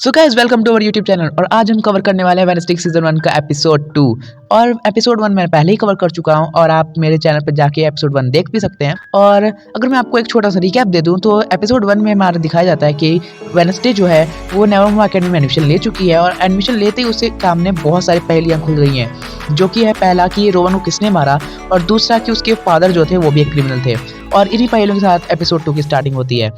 So guys welcome to our YouTube channel. और आज हम कवर करने वाले हैं वेडनेसडे सीजन 1 का एपिसोड 2। और एपिसोड 1 मैं पहले ही कवर कर चुका हूं और आप मेरे चैनल पर जाके एपिसोड 1 देख भी सकते हैं। और अगर मैं आपको एक छोटा सा रिकैप दे दूं तो एपिसोड 1 में हमारा दिखाया जाता है कि वेडनेसडे जो है वो नेवरमोर एकेडमी में एडमिशन ले चुकी है। और एडमिशन लेते ही उसके सामने बहुत सारी पहेलियां खुल गई हैं, जो कि है पहला कि रोवन को किसने मारा, और दूसरा कि उसके फादर जो थे वो भी एक क्रिमिनल थे। और इन्हीं पहेलियों के साथ एपिसोड 2 की स्टार्टिंग होती है।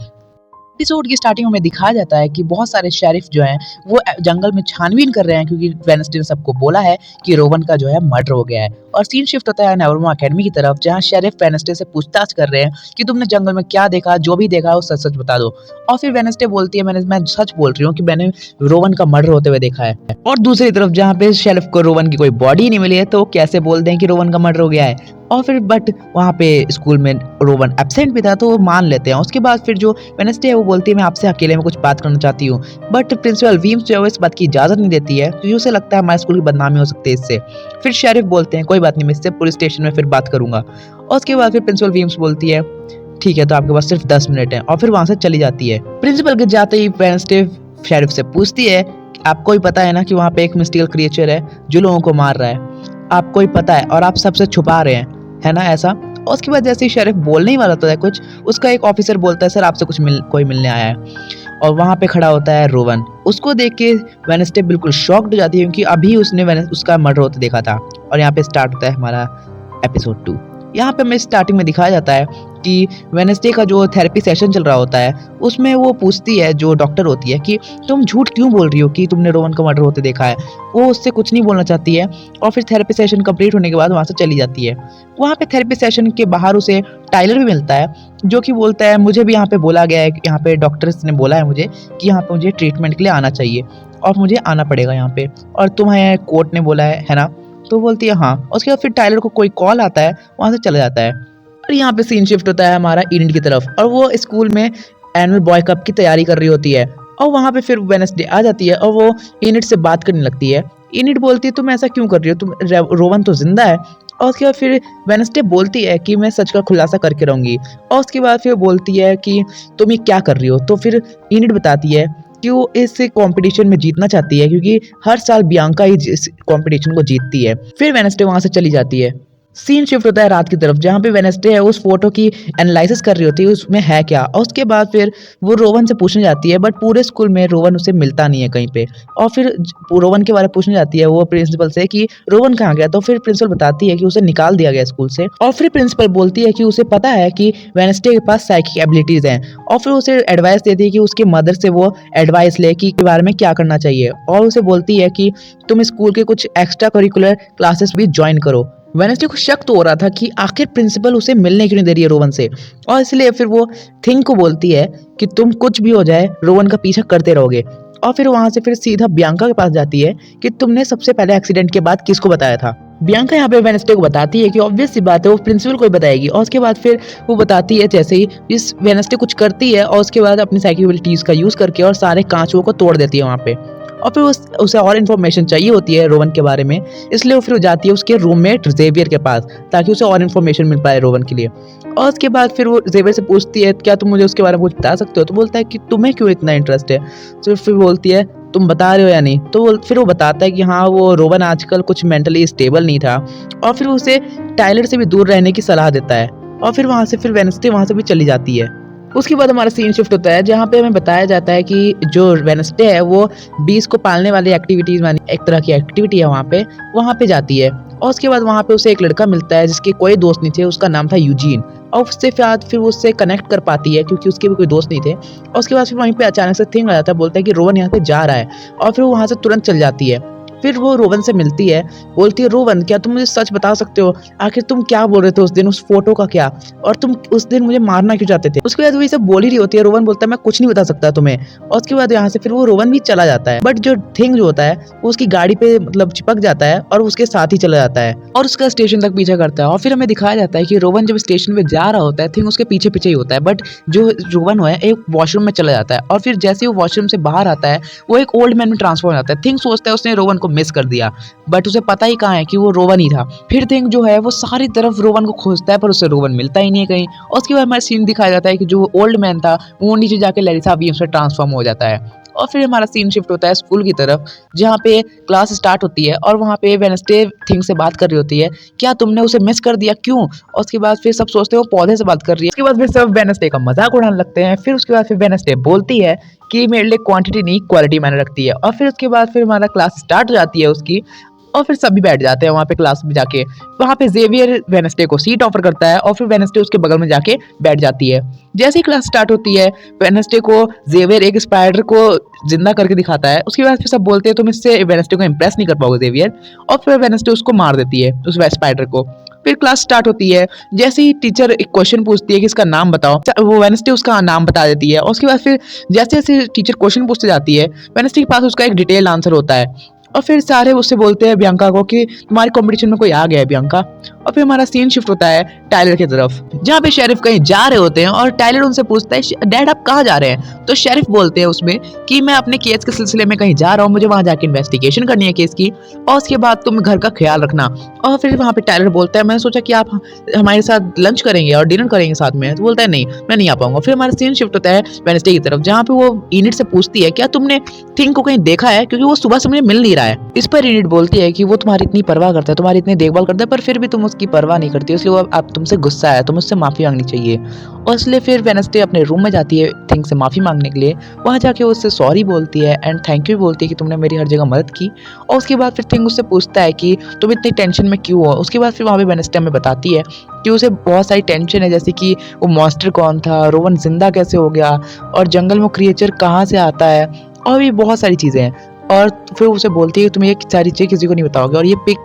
एपिसोड की स्टार्टिंग में दिखाया जाता है कि बहुत सारे शेरिफ जो हैं वो जंगल में छानबीन कर रहे हैं, क्योंकि वेडनेसडे ने सबको बोला है कि रोवन का जो है मर्डर हो गया है। और सीन शिफ्ट होता है नेवरमोर एकेडमी की तरफ, जहां शेरिफ वेडनेसडे से पूछताछ कर रहे हैं कि तुमने जंगल में क्या देखा, जो भी देखा वो सच सच बता दो। और फिर वेडनेसडे बोलती है मैं सच बोल रही हूँ कि मैंने रोवन का मर्डर होते हुए देखा है। और दूसरी तरफ जहाँ पे शेरिफ को रोवन की कोई बॉडी नहीं मिली है तो कैसे बोलते हैं कि रोवन का मर्डर हो गया है। और फिर बट वहाँ पे स्कूल में रोवन एब्सेंट भी था तो वो मान लेते हैं। उसके बाद फिर जो वेडनेसडे है वो बोलती है मैं आपसे अकेले में कुछ बात करना चाहती हूँ, बट प्रिंसिपल वीम्स जो है इस बात की इजाज़त नहीं देती है, क्योंकि उसे लगता है हमारे स्कूल की बदनामी हो सकती है इससे। फिर शेरिफ बोलते हैं कोई बात नहीं, मैं इससे पुलिस स्टेशन में फिर बात करूंगा। और उसके बाद फिर प्रिंसिपल वीम्स बोलती है ठीक है तो आपके पास सिर्फ 10 मिनट है, और फिर वहाँ से चली जाती है। प्रिंसिपल के जाते ही वेडनेसडे शेरिफ से पूछती है आपको ही पता है ना कि वहाँ पे एक मिस्टीरियस क्रिएचर है जो लोगों को मार रहा है, आपको ही पता है और आप सबसे छुपा रहे हैं, है ना ऐसा। और उसके बाद जैसे ही शेरिफ बोलने ही वाला होता है कुछ, उसका एक ऑफिसर बोलता है सर आपसे कोई मिलने आया है। और वहाँ पे खड़ा होता है रोवन। उसको देख के वेडनेसडे बिल्कुल शॉक्ड हो जाती है, क्योंकि अभी उसने उसका मर्डर होते देखा था। और यहाँ पे स्टार्ट होता है हमारा एपिसोड 2। यहाँ पे हमें स्टार्टिंग में दिखाया जाता है कि वेडनेसडे का जो थेरेपी सेशन चल रहा होता है उसमें वो पूछती है जो डॉक्टर होती है कि तुम झूठ क्यों बोल रही हो कि तुमने रोवन का मर्डर होते देखा है। वो उससे कुछ नहीं बोलना चाहती है और फिर थेरेपी सेशन कंप्लीट होने के बाद वहाँ से चली जाती है। वहाँ पे थेरेपी सेशन के बाहर उसे टाइलर भी मिलता है, जो कि बोलता है मुझे भी यहाँ पे बोला गया है, यहाँ पे डॉक्टर्स ने बोला है मुझे कि यहाँ पे मुझे ट्रीटमेंट के लिए आना चाहिए और मुझे आना पड़ेगा यहाँ पे, और तुम्हें कोर्ट ने बोला है ना। तो बोलती है हाँ। उसके बाद फिर टाइलर को कोई कॉल आता है, वहाँ से चला जाता है। और यहाँ पे सीन शिफ्ट होता है हमारा इनिट की तरफ, और वो स्कूल में एनुअल बॉय कप की तैयारी कर रही होती है। और वहाँ पे फिर वेडनेसडे आ जाती है और वो इनिट से बात करने लगती है। इनिट बोलती है तुम ऐसा क्यों कर रही हो, तुम रोवन तो जिंदा है। और उसके बाद फिर वेडनेसडे बोलती है कि मैं सच का खुलासा करके रहूंगी। और उसके बाद फिर बोलती है कि तुम ये क्या कर रही हो। तो फिर इनिट बताती है कि वो इस कंपटीशन में जीतना चाहती है, क्योंकि हर साल बियांका ही इस कंपटीशन को जीतती है। फिर वेडनेसडे वहां से चली जाती है। सीन शिफ्ट होता है रात की तरफ, जहाँ पे वेडनेसडे है उस फोटो की एनालिसिस कर रही होती है उसमें है क्या। और उसके बाद फिर वो रोवन से पूछने जाती है, बट पूरे स्कूल में रोवन उसे मिलता नहीं है कहीं पे। और फिर रोवन के बारे में पूछने जाती है वो प्रिंसिपल से कि रोवन कहाँ गया। तो फिर प्रिंसिपल बताती है कि उसे निकाल दिया गया स्कूल से। और फिर प्रिंसिपल बोलती है कि उसे पता है कि वेडनेसडे के पास साइकिक एबिलिटीज हैं, और फिर उसे एडवाइस देती है कि उसके मदर से वो एडवाइस ले कि के बारे में क्या करना चाहिए। और उसे बोलती है कि तुम स्कूल के कुछ एक्स्ट्रा करिकुलर क्लासेस भी ज्वाइन करो। वेडनेसडे को शक तो हो रहा था कि आखिर प्रिंसिपल उसे मिलने क्यों नहीं दे रही है रोवन से, और इसलिए फिर वो थिंग को बोलती है कि तुम कुछ भी हो जाए रोवन का पीछा करते रहोगे। और फिर वहां से फिर सीधा बियांका के पास जाती है कि तुमने सबसे पहले एक्सीडेंट के बाद किसको बताया था। बियांका यहाँ पे वेडनेसडे को बताती है कि ऑब्वियस सी बात है वो प्रिंसिपल को ही बताएगी। और उसके बाद फिर वो बताती है जैसे ही इस वेडनेसडे कुछ करती है, और उसके बाद अपनी साइकिक एबिलिटीज का यूज करके और सारे कांचों को तोड़ देती है वहाँ पे। और फिर उसे और इन्फॉर्मेशन चाहिए होती है रोवन के बारे में, इसलिए वो फिर जाती है उसके रूममेट जेवियर के पास ताकि उसे और इन्फॉर्मेशन मिल पाए रोवन के लिए। और उसके बाद फिर वो जेवियर से पूछती है क्या तुम मुझे उसके बारे में कुछ बता सकते हो। तो बोलता है कि तुम्हें क्यों इतना इंटरेस्ट है। तो फिर बोलती है तुम बता रहे हो या नहीं। तो फिर वो बताता है कि हाँ वो रोवन आजकल कुछ मेंटली स्टेबल नहीं था, और फिर उसे टाइलर से भी दूर रहने की सलाह देता है। और फिर वहाँ से फिर वेडनेसडे वहाँ से भी चली जाती है। उसके बाद हमारा सीन शिफ्ट होता है जहाँ पे हमें बताया जाता है कि जो वेडनेसडे है वो बीस को पालने वाली एक्टिविटीज मानी एक तरह की एक्टिविटी है वहाँ पे जाती है। और उसके बाद वहाँ पे उसे एक लड़का मिलता है जिसके कोई दोस्त नहीं थे, उसका नाम था यूजीन। और उससे फिर वो उससे कनेक्ट कर पाती है क्योंकि उसके भी कोई दोस्त नहीं थे। और उसके बाद फिर वहीं पे अचानक से थिंग आ जाता है, बोलता है कि रोवन यहाँ पे जा रहा है, और फिर वो वहाँ से तुरंत चल जाती है। फिर वो रोवन से मिलती है, बोलती है रोवन क्या तुम मुझे सच बता सकते हो, आखिर तुम क्या बोल रहे थे उस दिन, उस फोटो का क्या, और तुम उस दिन मुझे मारना क्यों चाहते थे। उसके बाद वो ये सब बोल ही रही होती है। रोवन बोलता है मैं कुछ नहीं बता सकता तुम्हें। और उसके बाद यहाँ से फिर वो रोवन भी चला जाता है, बट जो थिंग जो होता है वो उसकी गाड़ी पे मतलब चिपक जाता है और उसके साथ ही चला जाता है और उसका स्टेशन तक पीछा करता है। और फिर हमें दिखाया जाता है कि रोवन जब स्टेशन पे जा रहा होता है थिंग उसके पीछे पीछे ही होता है, बट जो रोवन है एक वॉशरूम में चला जाता है। और फिर जैसे ही वो वॉशरूम से बाहर आता है वो एक ओल्ड मैन में ट्रांसफॉर्म हो जाता है। थिंग सोचता है उसने रोवन को मिस कर दिया, बट उसे पता ही कहाँ है कि वो रोवन ही था। फिर थिंग जो है वो सारी तरफ रोवन को खोजता है पर उसे रोवन मिलता ही नहीं है कहीं। और उसके बाद हमारा सीन दिखाया जाता है कि जो ओल्ड मैन था वो नीचे जाके लैरिसा वीम्स में ट्रांसफॉर्म हो जाता है। और फिर हमारा सीन शिफ्ट होता है स्कूल की तरफ, जहाँ पे क्लास स्टार्ट होती है और वहाँ पे वेडनेसडे थिंग से बात कर रही होती है, क्या तुमने उसे मिस कर दिया, क्यों? और उसके बाद फिर सब सोचते हैं वो पौधे से बात कर रही है। उसके बाद फिर सब वेडनेसडे का मजाक उड़ाने लगते हैं। फिर उसके बाद फिर वेडनेसडे बोलती है कि मेरे लिए क्वांटिटी नहीं क्वालिटी मैंने रखती है। और फिर उसके बाद फिर हमारा क्लास स्टार्ट हो जाती है उसकी, और फिर सभी बैठ जाते हैं वहाँ पे क्लास में जाके। वहाँ पे जेवियर वेडनेसडे को सीट ऑफर करता है और फिर वेडनेसडे उसके बगल में जाके बैठ जाती है। जैसे ही क्लास स्टार्ट होती है, वेडनेसडे को जेवियर एक स्पाइडर को जिंदा करके दिखाता है। उसके बाद फिर सब बोलते हैं तुम इससे वेडनेसडे को इम्प्रेस नहीं कर पाओगे जेवियर, और फिर वेडनेसडे उसको मार देती है उस स्पाइडर को। फिर क्लास स्टार्ट होती है। जैसे ही टीचर एक क्वेश्चन पूछती है कि इसका नाम बताओ, वो वेडनेसडे उसका नाम बता देती है। और उसके बाद फिर जैसे जैसे टीचर क्वेश्चन पूछते जाती है, वेडनेसडे के पास उसका एक डिटेल आंसर होता है। और फिर सारे उससे बोलते हैं बियांका को कि तुम्हारे कंपटीशन में कोई आ गया है बियांका। और फिर हमारा सीन शिफ्ट होता है टाइलर की तरफ, जहाँ पे शेरिफ कहीं जा रहे होते हैं और टाइलर उनसे पूछता है डैड आप कहाँ जा रहे हैं? तो शेरिफ बोलते हैं उसमें कि मैं अपने केस के सिलसिले में कहीं जा रहा हूँ, मुझे वहां जाके इन्वेस्टिगेशन करनी है केस की, और उसके बाद तुम घर का ख्याल रखना। और फिर वहाँ पे टाइलर बोलता है मैंने सोचा कि आप हमारे साथ लंच करेंगे और डिनर करेंगे साथ में। तो बोलता है नहीं मैं नहीं आ पाऊंगा। फिर हमारा सीन शिफ्ट होता है वेडनेसडे की तरफ, जहाँ पे वो इनिट से पूछती है क्या तुमने थिंग को कहीं देखा है, क्योंकि वो सुबह से मुझे मिल नहीं रहा है। इस पर इनिट बोलती है कि वो तुम्हारी इतनी परवाह करता है, तुम्हारी इतनी देखभाल करता है, पर फिर भी तुम उसकी परवाह नहीं करती, इसलिए वो अब तुमसे गुस्सा है, तुम उससे माफी मांगनी चाहिए। और इसलिए फिर वेडनेसडे अपने रूम में जाती है थिंग से माफी मांगने के लिए। वहां जाके वो उससे सॉरी बोलती है एंड थैंक यू बोलती है कि तुमने मेरी हर जगह मदद की। और उसके बाद फिर थिंग उससे पूछता है कि तुम इतनी टेंशन में क्यों हो। उसके बाद फिर वहाँ पे वेडनेसडे हमें बताती है कि उसे बहुत सारी टेंशन है, जैसे कि वो मॉन्स्टर कौन था, रोवन जिंदा कैसे हो गया, और जंगल में क्रिएचर कहाँ से आता है, और भी बहुत सारी चीज़ें हैं। और फिर उसे बोलती है कि तुम ये सारी चीज़ें किसी को नहीं बताओगे, और ये पिक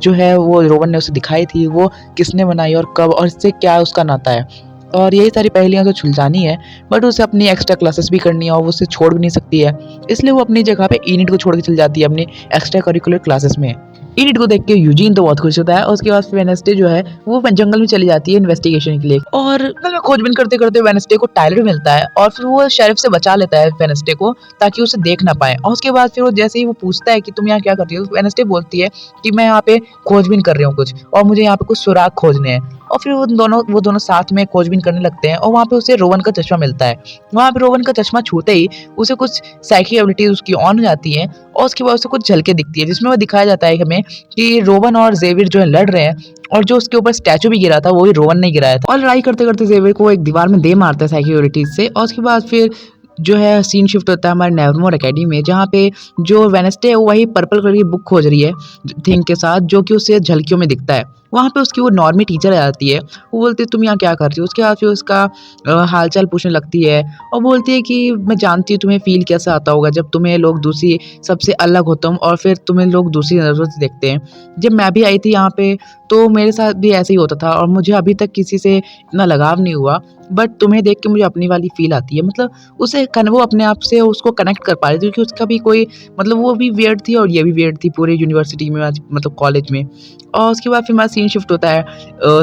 जो है वो रोवन ने उसे दिखाई थी, वो किसने बनाई और कब, और इससे क्या उसका नाता है। और यही सारी पहेलियाँ तो सुलझानी है, बट उसे अपनी एक्स्ट्रा क्लासेस भी करनी है और वो उसे छोड़ भी नहीं सकती है, इसलिए वो अपनी जगह पे इनिट को छोड़ के चली जाती है अपनी एक्स्ट्रा करिकुलर क्लासेस में। इनिट को देख के यूजीन तो बहुत खुश होता है, और उसके बाद वेडनेसडे जो है वो जंगल में चली जाती है इन्वेस्टिगेशन के लिए। और जंगल में खोजबीन करते करते वेडनेसडे को टाइलर मिलता है, और फिर वो शेरिफ से बचा लेता है वेडनेसडे को ताकि उसे देख ना पाए। और उसके बाद फिर वो जैसे ही वो पूछता है कि तुम यहाँ क्या कर रही हो, वेडनेसडे बोलती है कि मैं यहाँ पे खोजबीन कर रही हूँ कुछ, और मुझे यहाँ पे कुछ सुराग खोजने हैं। और फिर वो दोनों साथ में खोजबीन करने लगते हैं, और वहाँ पे उसे रोवन का चश्मा मिलता है। वहाँ पे रोवन का चश्मा छूते ही उसे कुछ साइकिक एबिलिटीज उसकी ऑन हो जाती है, और उसके बाद उसे कुछ झलके दिखती है, जिसमें वो दिखाया जाता है हमें कि रोवन और जेवियर जो है लड़ रहे हैं, और जो उसके ऊपर स्टैचू भी गिरा था वो भी रोवन ने गिराया था। और लड़ाई करते करते जेवियर को एक दीवार में दे मारता है साइकिक एबिलिटीज से। और उसके बाद फिर जो है सीन शिफ्ट होता है हमारे नेवरमोर एकेडमी में, जहाँ पे जो वेडनेसडे है वो वही पर्पल कलर की बुक खोज रही है थिंग के साथ, जो कि उसे झलकियों में दिखता है। वहाँ पे उसकी वो नॉर्मी टीचर आ जाती है, वो बोलती है तुम यहाँ क्या कर रही हो। उसके बाद फिर उसका हालचाल पूछने लगती है, और बोलती है कि मैं जानती हूँ तुम्हें फील कैसा आता होगा जब तुम्हें लोग दूसरी सबसे अलग हो तुम, और फिर तुम्हें लोग दूसरी नज़रों से देखते हैं। जब मैं भी आई थी यहाँ पे तो मेरे साथ भी ऐसे ही होता था, और मुझे अभी तक किसी से इतना लगाव नहीं हुआ, बट तुम्हें देख के मुझे अपनी वाली फील आती है। मतलब उसे वो अपने आप से उसको कनेक्ट कर पा रही थी, क्योंकि उसका भी कोई मतलब वो भी वियर्ड थी और ये भी वियर्ड थी पूरे यूनिवर्सिटी में, मतलब कॉलेज में। और उसके बाद फिर हमारा सीन शिफ्ट होता है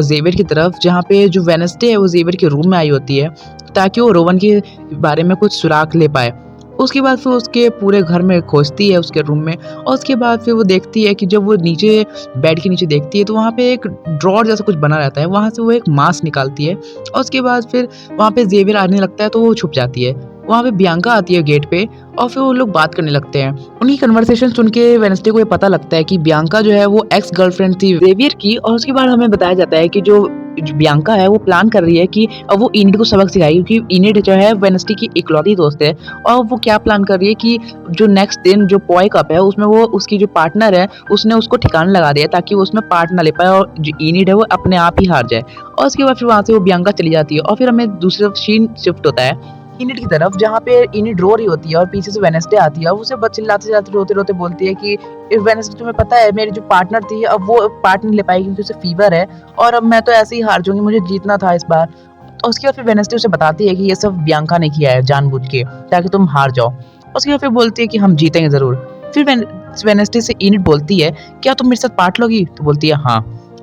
जेवियर की तरफ, जहाँ पे जो वेडनेसडे है वो जेवियर के रूम में आई होती है ताकि वो रोवन के बारे में कुछ सुराग ले पाए। उसके बाद फिर उसके पूरे घर में खोजती है उसके रूम में, और उसके बाद फिर वो देखती है कि जब वो नीचे बेड के नीचे देखती है तो वहाँ पे एक ड्रॉर जैसा कुछ बना रहता है, वहाँ से वो एक मास्क निकालती है, और उसके बाद फिर वहाँ पे जेवियर आने लगता है तो वो छुप जाती है। वहाँ पे बियांका आती है गेट पे, और फिर वो लोग बात करने लगते हैं। उनकी कन्वर्सेशन सुन के वेडनेसडे को ये पता लगता है कि बियांका जो है वो एक्स गर्लफ्रेंड थी जेवियर की। और उसके बाद हमें बताया जाता है कि जो बियांका है वो प्लान कर रही है कि अब वो इनिट को सबक सिखाएगी, क्योंकि इनिट जो है वेडनेसडे की इकलौती दोस्त है। और वो क्या प्लान कर रही है कि जो नेक्स्ट दिन जो पॉय कप है उसमें वो उसकी जो पार्टनर है उसने उसको ठिकाना लगा दिया ताकि वो उसमें पार्ट ना ले पाए, और जो इनिट है वो अपने आप ही हार जाए। और उसके बाद फिर वहाँ से वो बियांका चली जाती है, और फिर हमें दूसरी सीन शिफ्ट होता है इनिट की तरफ, जहाँ पे इनिट रो रही होती है और पीछे से वेडनेसडे आती है। उसे चिल्लाते चिल्लाते रोते रोते बोलती है कि वेडनेसडे तुम्हें पता है मेरी जो पार्टनर थी अब वो पार्ट नहीं ले पाएगी क्योंकि उसे फीवर है, और अब मैं तो ऐसे ही हार जाऊंगी, मुझे जीतना था इस बार। और उसके बाद फिर वेडनेसडे उसे बताती है कि ये सब बियांका ने किया है जानबूझ के ताकि तुम हार जाओ। उसके बाद फिर बोलती है कि हम जीतेंगे जरूर। फिर वेडनेसडे से इनिट बोलती है क्या तुम मेरे साथ पार्ट लोगी, तो बोलती है हाँ।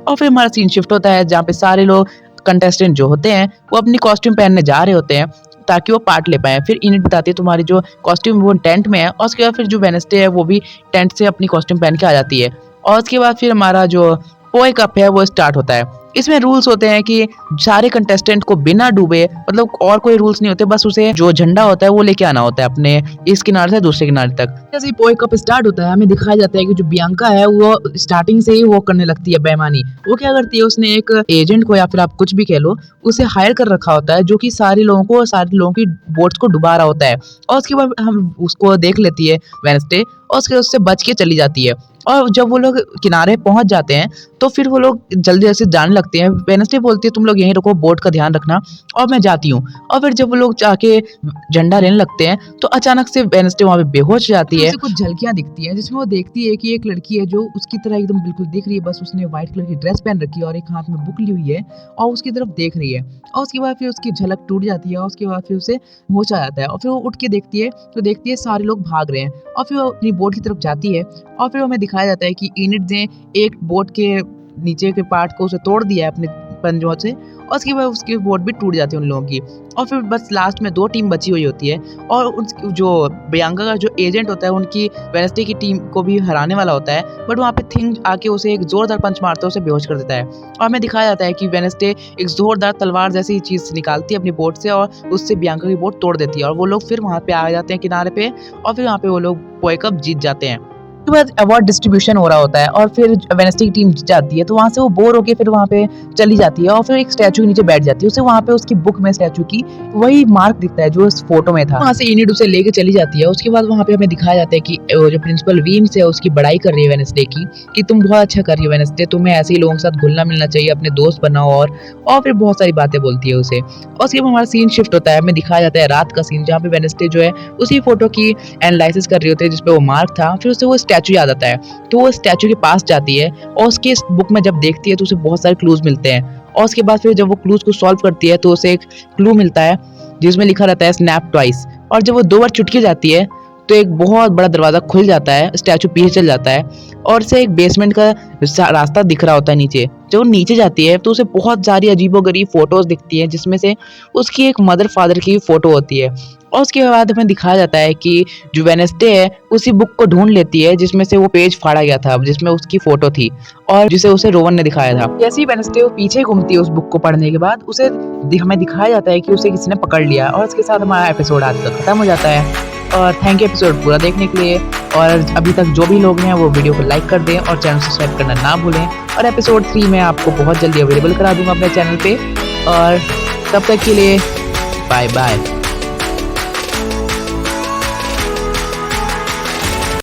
और फिर हमारा सीन शिफ्ट होता है जहाँ पे सारे लोग कंटेस्टेंट जो होते हैं वो अपनी कॉस्ट्यूम पहनने जा रहे होते हैं ताकि वो पार्ट ले पाए। फिर इनिट बताती है तुम्हारी जो कॉस्ट्यूम वो टेंट में है, और उसके बाद फिर जो वेडनेसडे है वो भी टेंट से अपनी कॉस्ट्यूम पहन के आ जाती है। और उसके बाद फिर हमारा जो पोए कप है वो स्टार्ट होता है। इसमें रूल्स होते हैं कि सारे कंटेस्टेंट को बिना डूबे, मतलब और कोई रूल्स नहीं होते, बस उसे जो झंडा होता है वो लेके आना होता है अपने इस किनारे से दूसरे किनारे तक। जैसे ही पोए कप स्टार्ट होता है हमें दिखाया जाता है कि जो बियांका है वो स्टार्टिंग से ही वो करने लगती है बेईमानी। वो क्या करती है, उसने एक एजेंट को या फिर आप कुछ भी कह लो, उसे हायर कर रखा होता है जो कि सारे लोगों की बोट्स को डुबा रहा होता है। और उसके बाद हम उसको देख लेती है वेडनेसडे, और उससे बच के चली जाती है। और जब वो लोग किनारे पहुंच जाते हैं तो फिर वो लोग जल्दी से जाने लगते हैं। वेडनेसडे बोलती है तुम लोग यहीं रुको, बोट का ध्यान रखना, और मैं जाती हूँ। और फिर जब वो लोग जाके झंडा लेने लगते हैं तो अचानक से वेडनेसडे वहाँ पे बेहोश हो जाती है। कुछ झलकियां दिखती हैं जिसमें वो देखती है कि एक लड़की है जो उसकी तरह एकदम बिल्कुल दिख रही है, बस उसने व्हाइट कलर की ड्रेस पहन रखी है और एक हाथ में बुक ली हुई है और उसकी तरफ देख रही है। और उसके बाद फिर उसकी झलक टूट जाती है और उसके बाद फिर उसे होश आ जाता है और फिर वो उठ के देखती है तो देखती है सारे लोग भाग रहे हैं। और फिर वो अपनी बोट की तरफ जाती है और फिर हमें दिखाया जाता है कि इनिड ने एक बोट के नीचे के पार्ट को उसे तोड़ दिया है अपने पंजों से, और उसके बाद उसकी बोट भी टूट जाती है उन लोगों की। और फिर बस लास्ट में 2 टीम बची हुई होती है और जो बियांका का जो एजेंट होता है उनकी वेडनेसडे की टीम को भी हराने वाला होता है, बट वहाँ पे थिंग आके उसे एक जोरदार पंच मारता है, उसे बेहोश कर देता है। और हमें दिखाया जाता है कि वेडनेसडे एक जोरदार तलवार जैसी चीज़ निकालती है अपनी बोट से और उससे बियांका की बोट तोड़ देती है, और वो लोग फिर वहाँ पे आ जाते हैं किनारे पे, और फिर वहाँ पे वो लोग पोए कप जीत जाते हैं। उसके बाद अवार्ड डिस्ट्रीब्यूशन हो रहा होता है और फिर वेडनेसडे की टीम जीत जाती है, तो वहाँ से वो बोर होके फिर वहाँ पे चली जाती है और फिर एक स्टैचू के नीचे बैठ जाती है। उसे वहाँ पे उसकी बुक में स्टैचू की वही मार्क दिखता है जो इस फोटो में था। वहाँ से इनिड उसे लेके चली जाती है। उसके बाद वहाँ पे हमें दिखाया जाता है कि जो प्रिंसिपल वीम्स है उसकी बड़ाई कर रही है वेडनेसडे की, कि तुम बहुत अच्छा कर रही हो वेडनेसडे, तुम्हें ऐसे ही लोगों के साथ घुलना मिलना चाहिए, अपने दोस्त बनाओ, और फिर बहुत सारी बातें बोलती है उसे। और उसके बाद हमारा सीन शिफ्ट होता है, हमें दिखाया जाता है रात का सीन जहाँ पे वेडनेसडे जो है उसी फोटो की एनालिसिस कर रही होती है जिसपे वो मार्क था। फिर उसे वो स्टैचू याद आता है तो वो स्टैचू के पास जाती है और उसके बुक में जब देखती है तो उसे बहुत सारे क्लूज मिलते हैं। और उसके बाद फिर जब वो क्लूज को सॉल्व करती है तो उसे एक क्लू मिलता है जिसमें लिखा रहता है स्नैप ट्वाइस। और जब वो 2 बार चुटकी जाती है तो एक बहुत बड़ा दरवाजा खुल जाता है, स्टैचू पीछे चल जाता है और उसे एक बेसमेंट का रास्ता दिख रहा होता है नीचे। जब वो नीचे जाती है तो उसे बहुत सारी अजीबोगरीब फोटोज दिखती हैं जिसमें से उसकी एक मदर फादर की फोटो होती है। और उसके बाद हमें दिखाया जाता है कि जो वेडनेसडे है उसी बुक को ढूंढ लेती है जिसमें से वो पेज फाड़ा गया था जिसमें उसकी फोटो थी और जिसे उसे रोवन ने दिखाया था। जैसे ही वेडनेसडे वो पीछे घूमती है उस बुक को पढ़ने के बाद उसे हमें दिखाया जाता है कि उसे किसी ने पकड़ लिया, और इसके साथ हमारा एपिसोड आज तक खत्म हो जाता है। और थैंक यू एपिसोड पूरा देखने के लिए, और अभी तक जो भी लोग हैं वो वीडियो को लाइक कर दें और चैनल सब्सक्राइब करना ना भूलें। और एपिसोड 3 मैं आपको बहुत जल्दी अवेलेबल करा दूंगा अपने चैनल पे, और तब तक के लिए बाय बाय।